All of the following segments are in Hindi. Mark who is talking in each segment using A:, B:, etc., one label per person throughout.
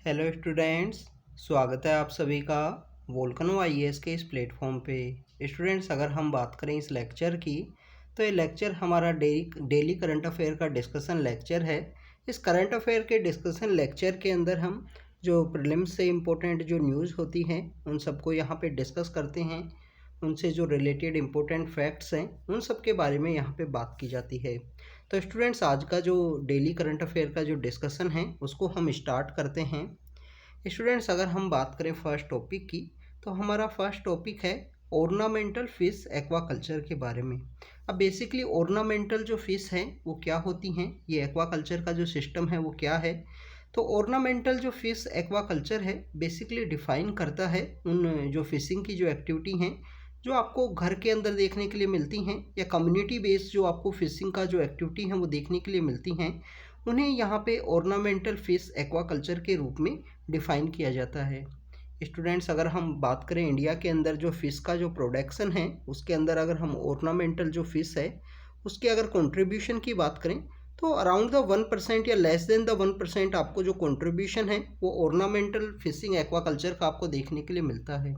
A: Hello students. स्वागत है आप सभी का वोल्केनो आईएएस के इस प्लेटफॉर्म पे। स्टूडेंट्स, अगर हम बात करें इस लेक्चर की, तो ये लेक्चर हमारा डेली करंट अफेयर का डिस्कशन लेक्चर है। इस करंट अफेयर के डिस्कशन लेक्चर के अंदर हम जो प्रीलिम्स से इम्पोर्टेंट जो न्यूज़ होती हैं उन सबको यहाँ पे डिस्कस करते हैं। उनसे जो रिलेटेड इम्पोर्टेंट फैक्ट्स हैं उन सब के बारे में यहाँ पे बात की जाती है। तो स्टूडेंट्स, आज का जो डेली करंट अफेयर का जो डिस्कशन है उसको हम स्टार्ट करते हैं। स्टूडेंट्स, अगर हम बात करें फर्स्ट टॉपिक की, तो हमारा फर्स्ट टॉपिक है ऑर्नामेंटल फिश एक्वाकल्चर के बारे में। अब बेसिकली ऑर्नामेंटल जो फिश हैं वो क्या होती हैं, ये एक्वाकल्चर का जो सिस्टम है वो क्या है। तो ऑर्नामेंटल जो फिश एक्वाकल्चर है बेसिकली डिफाइन करता है उन जो फिशिंग की जो एक्टिविटी हैं जो आपको घर के अंदर देखने के लिए मिलती हैं, या कम्युनिटी बेस्ड जो आपको फिशिंग का जो एक्टिविटी है वो देखने के लिए मिलती हैं, उन्हें यहाँ पे ऑर्नामेंटल फिश एक्वाकल्चर के रूप में डिफ़ाइन किया जाता है। स्टूडेंट्स, अगर हम बात करें इंडिया के अंदर जो फ़िश का जो प्रोडक्शन है उसके अंदर अगर हम ऑर्नामेंटल जो फ़िश है उसके अगर कंट्रीब्यूशन की बात करें, तो अराउंड द 1% या लेस देन द 1% आपको जो कंट्रीब्यूशन है वो ऑर्नामेंटल फिशिंग एक्वाकल्चर का आपको देखने के लिए मिलता है।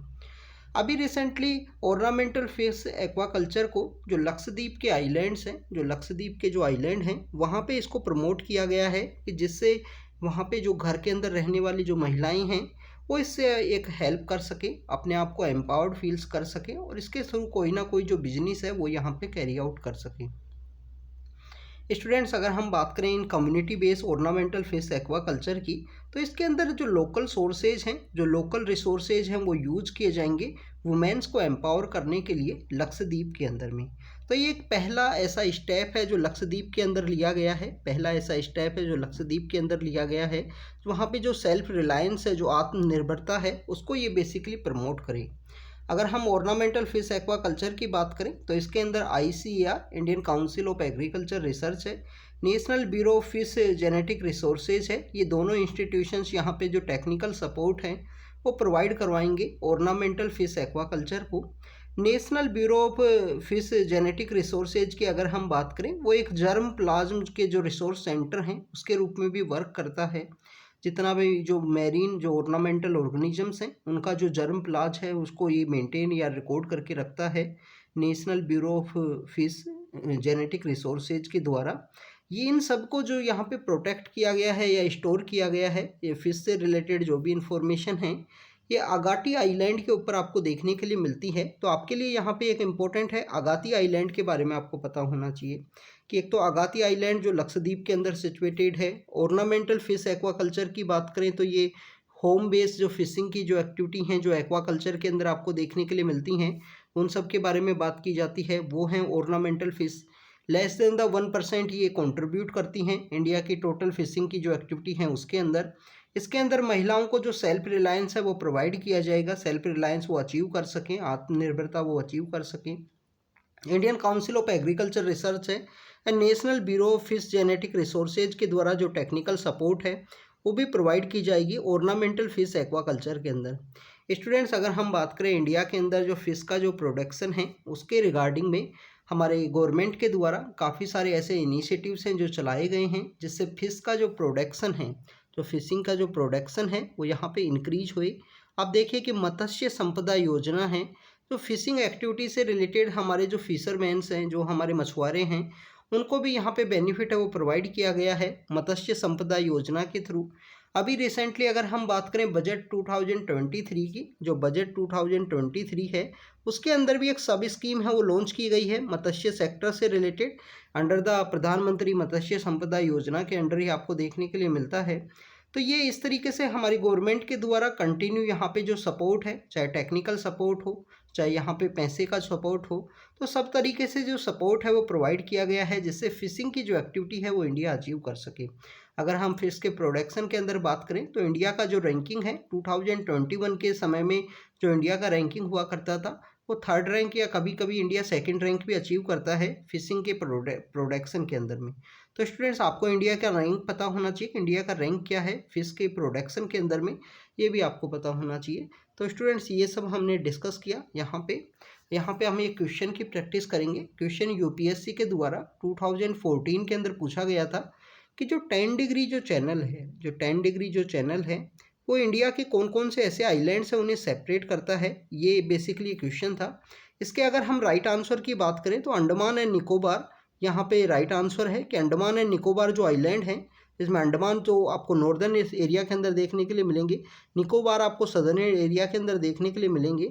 A: अभी रिसेंटली ऑर्नामेंटल फिश एक्वाकल्चर को जो लक्षद्वीप के आइलैंड्स हैं, जो लक्षद्वीप के जो आइलैंड हैं वहाँ पे इसको प्रमोट किया गया है कि जिससे वहाँ पे जो घर के अंदर रहने वाली जो महिलाएं हैं वो इससे एक हेल्प कर सके, अपने आप को एम्पावर्ड फील्स कर सके और इसके थ्रू कोई ना कोई जो बिजनेस है वो यहाँ पे कैरी आउट कर सके। स्टूडेंट्स, अगर हम बात करें इन community based ornamental fish aquaculture की, तो इसके अंदर जो लोकल सोर्सेज हैं, जो लोकल रिसोर्सेज हैं वो यूज किए जाएंगे वुमेन्स को एम्पावर करने के लिए लक्षद्वीप के अंदर में। तो ये एक पहला ऐसा स्टेप है जो लक्षद्वीप के अंदर लिया गया है, पहला ऐसा स्टेप है जो लक्षद्वीप के अंदर लिया गया है, वहाँ पे जो सेल्फ रिलायंस है, जो आत्मनिर्भरता है, उसको ये बेसिकली प्रमोट करे। अगर हम ऑर्नामेंटल फिश एक्वाकल्चर की बात करें तो इसके अंदर ICAR Indian council of agriculture research है, national bureau of fish genetic resources है, ये दोनों इंस्टीट्यूशंस यहाँ पे जो टेक्निकल सपोर्ट हैं वो प्रोवाइड करवाएंगे ऑर्नामेंटल फिश एक्वाकल्चर को। National bureau of fish genetic resources की अगर हम बात करें, वो एक जर्म प्लाज्म के जो रिसोर्स सेंटर हैं उसके रूप में भी वर्क करता है। जितना भी जो मैरीन जो ऑर्नामेंटल ऑर्गेनिजम्स हैं उनका जो जर्म प्लाज है उसको ये मेंटेन या रिकॉर्ड करके रखता है national bureau of fish genetic resources के द्वारा। ये इन सबको जो यहाँ पे प्रोटेक्ट किया गया है या स्टोर किया गया है, ये फिश से रिलेटेड जो भी इंफॉर्मेशन है ये अगाटी आइलैंड के ऊपर आपको देखने के लिए मिलती है। तो आपके लिए यहाँ पे एक इम्पोर्टेंट है, अगाती आइलैंड के बारे में आपको पता होना चाहिए कि एक तो अगाती आइलैंड जो लक्षद्वीप के अंदर सिचुएटेड है। ऑर्नामेंटल फिश एक्वाकल्चर की बात करें तो ये होम बेस्ड जो फिशिंग की जो एक्टिविटी हैं जो एक्वाकल्चर के अंदर आपको देखने के लिए मिलती हैं उन सब के बारे में बात की जाती है, वो हैं ornamental fish. Less than the 1% ये कंट्रीब्यूट करती हैं इंडिया की टोटल फिशिंग की जो एक्टिविटी हैं उसके अंदर। इसके अंदर महिलाओं को जो सेल्फ रिलायंस है वो प्रोवाइड किया जाएगा, सेल्फ रिलायंस वो अचीव कर सकें, आत्मनिर्भरता वो अचीव कर सकें। Indian council of agriculture research है and national bureau of fish genetic resources के द्वारा जो टेक्निकल सपोर्ट है वो भी प्रोवाइड की जाएगी ऑर्नामेंटल फिश एक्वाकल्चर के अंदर। स्टूडेंट्स, अगर हम बात करें इंडिया के अंदर जो फिश का जो प्रोडक्शन है उसके रिगार्डिंग में हमारे गवर्नमेंट के द्वारा काफ़ी सारे ऐसे इनिशिएटिव्स हैं जो चलाए गए हैं जिससे फिश का जो प्रोडक्शन है, जो फिशिंग का जो प्रोडक्शन है वो यहाँ पे इंक्रीज हुए। आप देखिए कि मत्स्य संपदा योजना है, जो फिशिंग एक्टिविटी से रिलेटेड हमारे जो फिशरमैन्स हैं, जो हमारे मछुआरे हैं, उनको भी यहाँ पे बेनिफिट है वो प्रोवाइड किया गया है मत्स्य संपदा योजना के थ्रू। अभी रिसेंटली अगर हम बात करें बजट 2023 की, जो बजट 2023 है उसके अंदर भी एक सब स्कीम है वो लॉन्च की गई है मत्स्य सेक्टर से रिलेटेड, अंडर द प्रधानमंत्री मत्स्य संपदा योजना के अंडर ही आपको देखने के लिए मिलता है। तो ये इस तरीके से हमारी गवर्नमेंट के द्वारा कंटिन्यू यहाँ पे जो सपोर्ट है, चाहे टेक्निकल सपोर्ट हो चाहे यहाँ पे पैसे का सपोर्ट हो, तो सब तरीके से जो सपोर्ट है वो प्रोवाइड किया गया है जिससे फिशिंग की जो एक्टिविटी है वो इंडिया अचीव कर सके। अगर हम फिश के प्रोडक्शन के अंदर बात करें तो इंडिया का जो रैंकिंग है 2021 के समय में जो इंडिया का रैंकिंग हुआ करता था वो थर्ड रैंक या कभी कभी इंडिया सेकंड रैंक भी अचीव करता है फिशिंग के प्रोडक्शन के अंदर में। तो स्टूडेंट्स, आपको इंडिया का रैंक पता होना चाहिए कि इंडिया का रैंक क्या है फिश के प्रोडक्शन के अंदर में, ये भी आपको पता होना चाहिए। तो स्टूडेंट्स, ये सब हमने डिस्कस किया। यहाँ पे हम एक क्वेश्चन की प्रैक्टिस करेंगे। क्वेश्चन यूपीएससी के द्वारा 2014 के अंदर पूछा गया था कि जो 10 डिग्री जो चैनल है, जो 10 डिग्री जो चैनल है वो इंडिया के कौन कौन से ऐसे आइलैंड्स हैं उन्हें सेपरेट करता है, ये बेसिकली क्वेश्चन था। इसके अगर हम राइट आंसर की बात करें तो अंडमान एंड निकोबार यहाँ पे राइट आंसर है कि अंडमान एंड निकोबार जो आइलैंड हैं, इसमें अंडमान तो आपको नॉर्दर्न एरिया के अंदर देखने के लिए मिलेंगे, निकोबार आपको सदर्न एरिया के अंदर देखने के लिए मिलेंगे।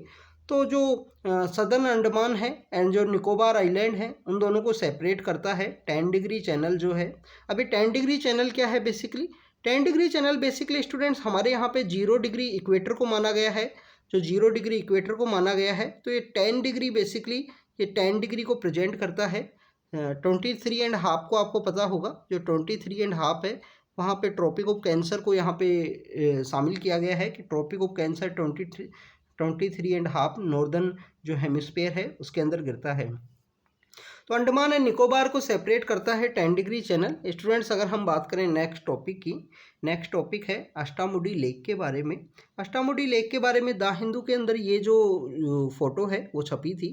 A: तो जो सदर्न अंडमान है एंड जो निकोबार आइलैंड है उन दोनों को सेपरेट करता है 10 डिग्री चैनल जो है। अभी 10 डिग्री चैनल क्या है basically? 10 degree channel basically students हमारे यहाँ पे 0 डिग्री इक्वेटर को माना गया है, जो 0 डिग्री इक्वेटर को माना गया है। तो ये 10 डिग्री बेसिकली ये 10 डिग्री को प्रेजेंट करता है। 23.5 को आपको पता होगा, जो 23.5 है वहाँ पे ट्रॉपिक ऑफ कैंसर को यहाँ पे शामिल किया गया है कि ट्रॉपिक ऑफ कैंसर 23.5 नॉर्दर्न जो हेमिस्फीयर है उसके अंदर गिरता है। तो अंडमान एंड निकोबार को सेपरेट करता है 10 डिग्री चैनल। स्टूडेंट्स अगर हम बात करें नेक्स्ट टॉपिक की, नेक्स्ट टॉपिक है अष्टामुडी लेक के बारे में। अष्टामुडी लेक के बारे में द हिंदू के अंदर ये जो फोटो है वो छपी थी।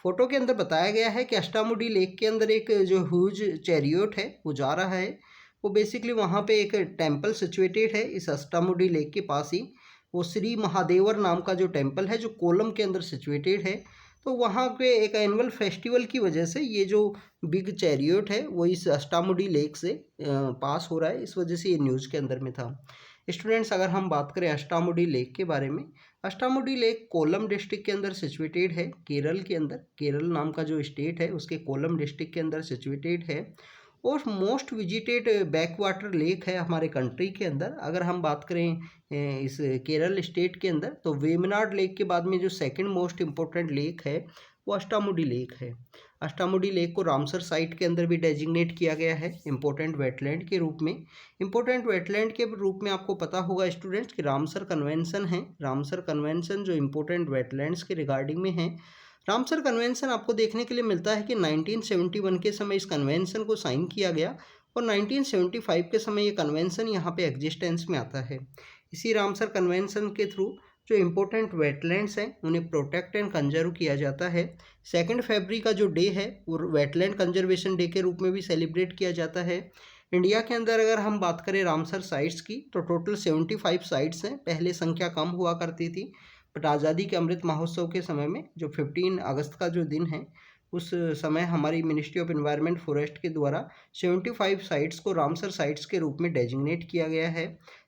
A: फोटो के अंदर बताया गया है कि अष्टामुडी लेक के अंदर एक जो ह्यूज चैरियट है वो जा रहा है। वो बेसिकली वहाँ पे एक टेम्पल सिचुएटेड है इस अष्टामुडी लेक के पास ही। वो श्री महादेवर नाम का जो टेम्पल है जो कोलम के अंदर सिचुएटेड है। तो वहाँ पे एक एनुअल फेस्टिवल की वजह से ये जो बिग चैरियट है वो इस अष्टामुडी लेक से पास हो रहा है, इस वजह से ये न्यूज़ के अंदर में था। स्टूडेंट्स अगर हम बात करें अष्टामुडी लेक के बारे में, अष्टामुडी लेक कोलम डिस्ट्रिक्ट के अंदर सिचुएटेड है, केरल के अंदर। केरल नाम का जो स्टेट है उसके कोलम डिस्ट्रिक्ट के अंदर सिचुएटेड है और most visited back water lake है हमारे कंट्री के अंदर। अगर हम बात करें इस केरल स्टेट के अंदर तो वेमनाड लेक के बाद में जो सेकंड मोस्ट इम्पोर्टेंट लेक है वो अष्टामुडी लेक है। अष्टामुडी लेक को रामसर साइट के अंदर भी डेजिग्नेट किया गया है इम्पोर्टेंट वेटलैंड के रूप में। इम्पोर्टेंट वेटलैंड के रूप में आपको पता होगा स्टूडेंट्स कि रामसर कन्वेंशन है। रामसर कन्वेंशन जो इम्पोर्टेंट वेटलैंड्स के रिगार्डिंग में है। रामसर कन्वेंशन आपको देखने के लिए मिलता है कि 1971 के समय इस कन्वेंशन को साइन किया गया और 1975 के समय ये कन्वेंशन यहाँ पे एग्जिस्टेंस में आता है। इसी रामसर कन्वेंशन के थ्रू जो इम्पोर्टेंट वेटलैंड्स हैं उन्हें प्रोटेक्ट एंड कंजर्व किया जाता है। 2 फरवरी का जो डे है वो वेटलैंड कंजर्वेशन डे के रूप में भी सेलिब्रेट किया जाता है। इंडिया के अंदर अगर हम बात करें रामसर साइट्स की तो टोटल 75 साइट्स हैं। पहले संख्या कम हुआ करती थी, बट आज़ादी के अमृत महोत्सव के समय में जो 15 अगस्त का जो दिन है उस समय हमारी मिनिस्ट्री ऑफ एनवायरनमेंट फॉरेस्ट के द्वारा 75 साइट्स को रामसर साइट्स के रूप में डेजिग्नेट किया गया है।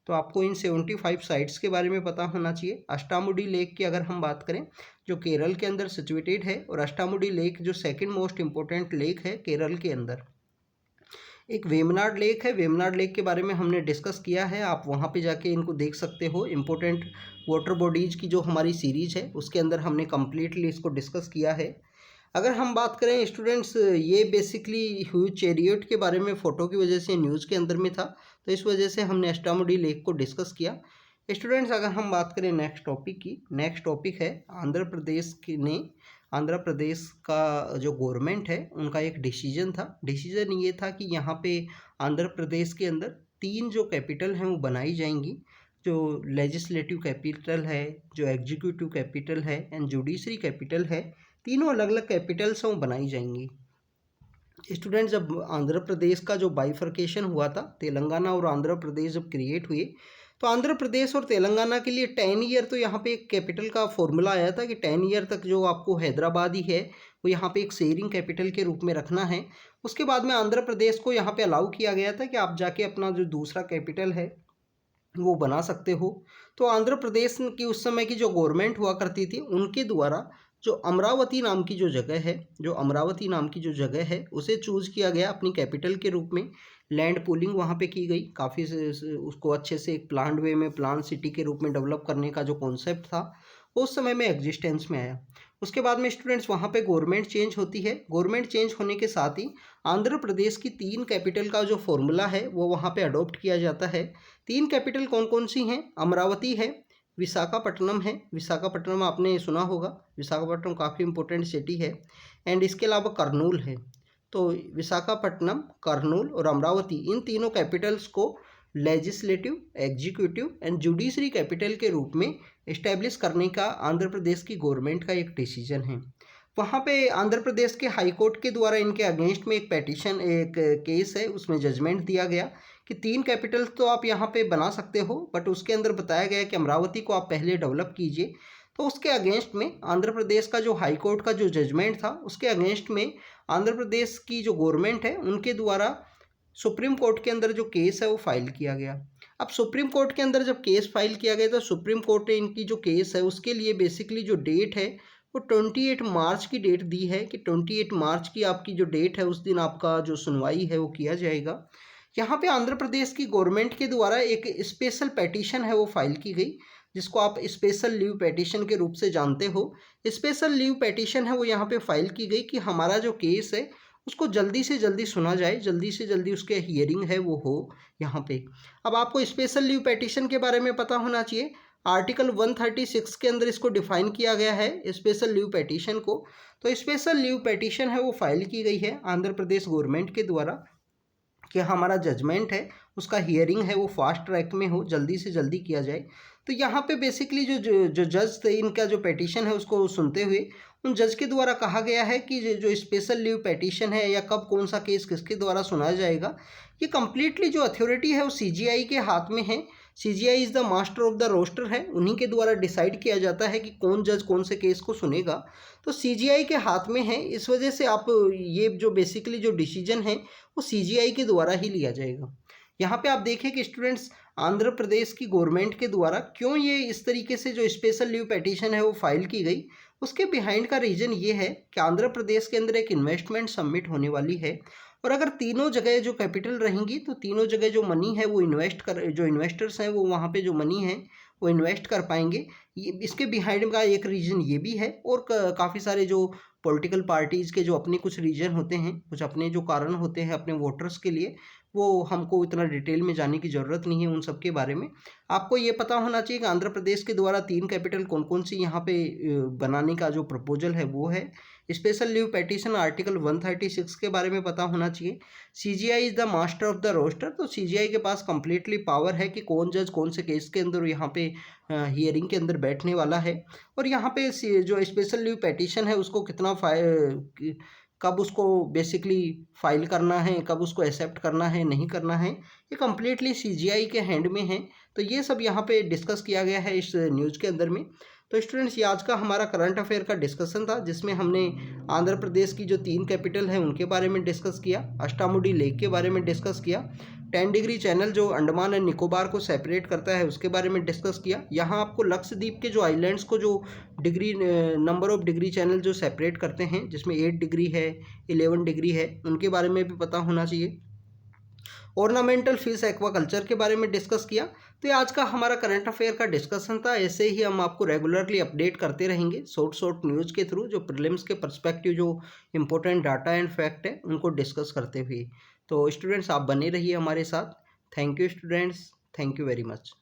A: तो आपको इन 75 साइट्स के बारे में पता होना चाहिए। अष्टामुडी लेक की अगर हम बात करें जो केरल के अंदर सिचुएटेड है और अष्टामुडी लेक जो सेकंड मोस्ट इम्पोर्टेंट लेक है केरल के अंदर। एक वेमनाड लेक है, वेमनाड लेक के बारे में हमने डिस्कस किया है, आप वहाँ पे जाके इनको देख सकते हो। इम्पोर्टेंट वाटर बॉडीज़ की जो हमारी सीरीज़ है उसके अंदर हमने कम्प्लीटली इसको डिस्कस किया है। अगर हम बात करें स्टूडेंट्स ये बेसिकली ह्यूज चैरियट के बारे में फ़ोटो की वजह से न्यूज़ के अंदर में था, तो इस वजह से हमने अष्टामुडी लेक को डिस्कस किया। स्टूडेंट्स अगर हम बात करें नेक्स्ट टॉपिक की, नेक्स्ट टॉपिक है आंध्र प्रदेश ने आंध्र प्रदेश का जो गवर्नमेंट है उनका एक डिसीजन था। डिसीजन ये था कि यहाँ पे आंध्र प्रदेश के अंदर 3 जो कैपिटल हैं वो बनाई जाएंगी। जो लेजिस्लेटिव कैपिटल है, जो एग्जीक्यूटिव कैपिटल है एंड जुडिशरी कैपिटल है, तीनों अलग अलग कैपिटल्स हैं वो बनाई जाएंगी। स्टूडेंट्स जब आंध्र प्रदेश का जो बाइफर्केशन हुआ था, तेलंगाना और आंध्र प्रदेश जब क्रिएट हुए तो आंध्र प्रदेश और तेलंगाना के लिए 10 ईयर तो यहाँ पे एक कैपिटल का फॉर्मूला आया था कि 10 ईयर तक जो आपको हैदराबाद ही है वो यहाँ पे एक शेयरिंग कैपिटल के रूप में रखना है। उसके बाद में आंध्र प्रदेश को यहाँ पे अलाउ किया गया था कि आप जाके अपना जो दूसरा कैपिटल है वो बना सकते हो। तो आंध्र प्रदेश की उस समय की जो गवर्नमेंट हुआ करती थी उनके द्वारा जो अमरावती नाम की जो जगह है, जो अमरावती नाम की जो जगह है उसे चूज़ किया गया अपनी कैपिटल के रूप में। लैंड पूलिंग वहाँ पे की गई, काफ़ी उसको अच्छे से एक प्लान्ड वे में प्लान सिटी के रूप में डेवलप करने का जो कॉन्सेप्ट था वो उस समय में एग्जिस्टेंस में आया। उसके बाद में स्टूडेंट्स वहाँ पे गवर्नमेंट चेंज होती है। गवर्नमेंट चेंज होने के साथ ही आंध्र प्रदेश की 3 कैपिटल का जो फॉर्मूला है वो वहाँ पे अडॉप्ट किया जाता है। 3 कैपिटल कौन कौन सी हैं? अमरावती है, विशाखापट्टनम है, विशाखापट्टनम आपने सुना होगा, विशाखापट्टनम काफ़ी इंपॉर्टेंट सिटी है, एंड इसके अलावा करनूल है। तो विशाखापट्टनम, करनूल और अमरावती इन तीनों कैपिटल्स को legislative, executive and judiciary capital के रूप में इस्टेब्लिश करने का आंध्र प्रदेश की गवर्नमेंट का एक डिसीजन है। वहाँ पे आंध्र प्रदेश के हाई कोर्ट के द्वारा इनके अगेंस्ट में एक पेटिशन, एक केस है, उसमें जजमेंट दिया गया कि 3 कैपिटल तो आप यहाँ पे बना सकते हो, बट उसके अंदर बताया गया कि अमरावती को आप पहले डेवलप कीजिए। तो उसके अगेंस्ट में आंध्र प्रदेश का जो हाई कोर्ट का जो जजमेंट था, उसके अगेंस्ट में आंध्र प्रदेश की जो गवर्नमेंट है उनके द्वारा सुप्रीम कोर्ट के अंदर जो केस है वो फाइल किया गया। अब सुप्रीम कोर्ट के अंदर जब केस फाइल किया गया तो सुप्रीम कोर्ट ने इनकी जो केस है उसके लिए बेसिकली जो डेट है वो 28 मार्च की डेट दी है कि 28 मार्च की आपकी जो डेट है उस दिन आपका जो सुनवाई है वो किया जाएगा। यहाँ पे आंध्र प्रदेश की गवर्नमेंट के द्वारा एक स्पेशल पेटिशन है वो फाइल की गई, जिसको आप स्पेशल लीव पेटिशन के रूप से जानते हो। स्पेशल लीव पेटिशन है वो यहाँ पे फाइल की गई कि हमारा जो केस है उसको जल्दी से जल्दी सुना जाए, जल्दी से जल्दी उसके हियरिंग है वो हो यहाँ पे। अब आपको स्पेशल लीव पेटिशन के बारे में पता होना चाहिए। आर्टिकल 136 के अंदर इसको डिफाइन किया गया है स्पेशल लीव पेटिशन को। तो स्पेशल लीव पेटिशन है वो फाइल की गई है आंध्र प्रदेश गवर्नमेंट के द्वारा कि हमारा जजमेंट है उसका हियरिंग है वो फास्ट ट्रैक में हो, जल्दी से जल्दी किया जाए। तो यहाँ पे बेसिकली जो जज थे इनका जो पेटिशन है उसको सुनते हुए उन जज के द्वारा कहा गया है कि जो स्पेशल लीव पेटिशन है या कब कौन सा केस किसके द्वारा सुनाया जाएगा, ये कम्प्लीटली जो अथॉरिटी है वो सीजीआई के हाथ में है। CJI is the master of the roster है, उन्हीं के द्वारा डिसाइड किया जाता है कि कौन जज कौन से केस को सुनेगा। तो सीजीआई के हाथ में है, इस वजह से आप ये जो बेसिकली जो डिसीजन है वो सीजीआई के द्वारा ही लिया जाएगा। यहाँ पे आप देखें कि स्टूडेंट्स आंध्र प्रदेश की गवर्नमेंट के द्वारा क्यों ये इस तरीके से जो स्पेशल लीव पेटिशन है वो फाइल की गई, उसके बिहाइंड का रीज़न ये है कि आंध्र प्रदेश के अंदर एक इन्वेस्टमेंट सबमिट होने वाली है, और अगर तीनों जगह जो कैपिटल रहेंगी तो तीनों जगह जो मनी है वो जो इन्वेस्टर्स हैं वो वहाँ पे जो मनी है वो इन्वेस्ट कर पाएंगे। ये इसके बिहाइंड का एक रीज़न ये भी है, और काफ़ी सारे जो पॉलिटिकल पार्टीज़ के जो अपने कुछ रीजन होते हैं, कुछ अपने जो कारण होते हैं अपने वोटर्स के लिए, वो हमको इतना डिटेल में जाने की ज़रूरत नहीं है उन सब के बारे में। आपको ये पता होना चाहिए कि आंध्र प्रदेश के द्वारा 3 कैपिटल कौन कौन सी यहाँ पे बनाने का जो प्रपोजल है वो है। स्पेशल लीव पेटिशन आर्टिकल 136 के बारे में पता होना चाहिए। CJI is the master of the roster, तो सीजीआई के पास कंप्लीटली पावर है कि कौन जज कौन से केस के अंदर यहाँ पे हियरिंग के अंदर बैठने वाला है। और यहाँ पे जो स्पेशल लीव पेटिशन है उसको कब उसको बेसिकली फाइल करना है, कब उसको एक्सेप्ट करना है नहीं करना है, ये कम्प्लीटली सीजीआई के हैंड में है। तो ये सब यहाँ पे डिस्कस किया गया है इस न्यूज़ के अंदर में। तो स्टूडेंट्स ये आज का हमारा करंट अफेयर का डिस्कशन था, जिसमें हमने आंध्र प्रदेश की जो 3 कैपिटल है उनके बारे में डिस्कस किया, अष्टामुडी लेक के बारे में डिस्कस किया, 10 डिग्री चैनल जो अंडमान एंड निकोबार को सेपरेट करता है उसके बारे में डिस्कस किया। यहाँ आपको लक्षद्वीप के जो आइलैंड्स को जो degree number of degree channel जो सेपरेट करते हैं, जिसमें 8 डिग्री है, 11 डिग्री है, उनके बारे में भी पता होना चाहिए। ऑर्नामेंटल फिश एक्वाकल्चर के बारे में डिस्कस किया। तो ये आज का हमारा करंट अफेयर का डिस्कशन था। ऐसे ही हम आपको रेगुलरली अपडेट करते रहेंगे शॉर्ट न्यूज़ के थ्रू, जो प्रीलिम्स के पर्सपेक्टिव जो इंपॉर्टेंट डाटा एंड फैक्ट है उनको डिस्कस करते हुए। तो स्टूडेंट्स आप बने रहिए हमारे साथ। Thank you students, thank you very much.